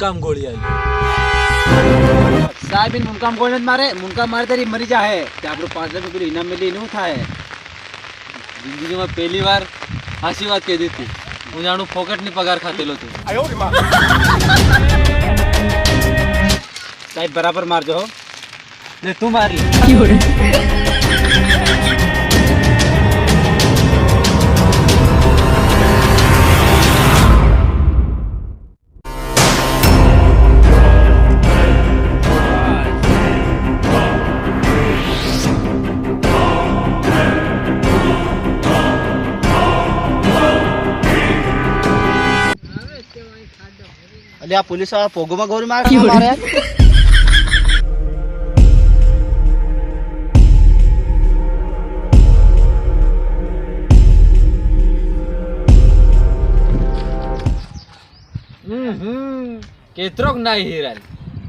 मुनकाम गोली आई साहब इन मुनकाम गोली मारे मुनकाम मारे तेरी मरी जा है कि आप लोग 5 लाख रुपये इनाम मिली नहीं था है जिंदगी में पहली बार हासी बात कह दी थी હું જાણું ફોકટ ની પગાર ખાતેલો તું साहब बराबर मार जो ને તું મારી अरे आप पुलिस वाला पोगो में गोली मार मारे કેત્રોક ના હીરાલ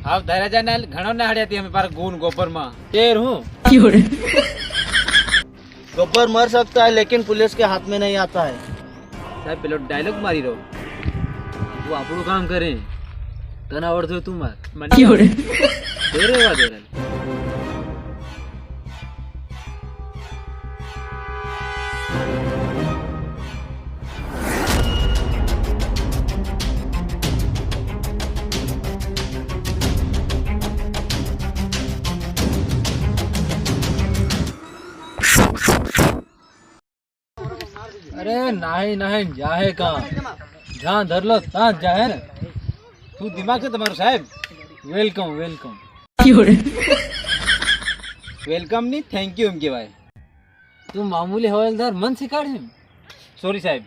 આવ ધરાજા ના ઘણો ના હડ્યાતી અમે પાર ગુણ ગોબર માં તેર હું गोबर मर सकता है लेकिन पुलिस के हाथ में नहीं आता है સાહેબ પેલો ડાયલોગ મારી રહ્યો તું આપણું કામ કરે તને આવડતું તું માર મને તેરે વા દે अरे नहीं नहीं जाहे कहाँ जहाँ धर लो तहाँ जाए ना तू दिमाग से तुम्हारा साहब वेलकम वेलकम वेलकम नहीं थैंक यू के भाई तू मामूली हवलदार मन से काढ़ सॉरी साहब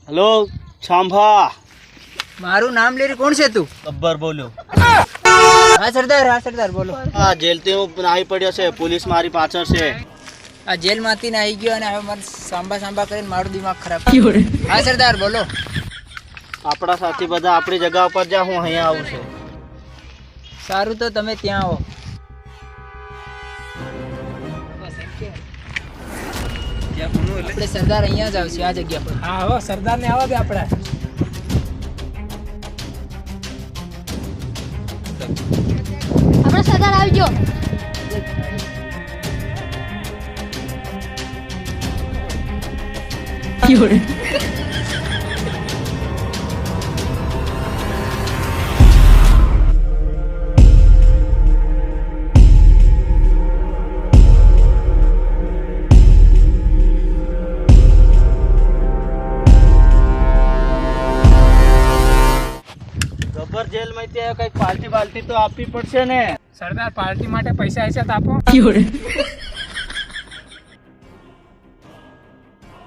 हेलो छांभा मारू नाम ले रही कौन से तू गब्बर बोलो हाँ सरदार बोलो हाँ जेलते हूँ नहीं पड़े से पुलिस मारी पाचर से आ जेल माती ना आई गयो ने હવે માર સાંભા કરીને મારું દિમાગ ખરાબ હા સરદાર બોલો આપણા સાથી બધા આપણી જગ્યા ઉપર જા હું અહીંયા આવું છું સારું તો તમે ત્યાં આવો આપણે સરદાર અહીંયા જ આવશે આ જગ્યા પર हाँ हो सरदार ने आवा दे अपना આપણા સરદાર આવી ગયો ગબ્બર જેલ માંથી આવ્યો કઈક પાર્ટી બાલ્ટી તો આપવી પડશે ને सरदार पार्टी माटे पैसा ऐसा तो आपो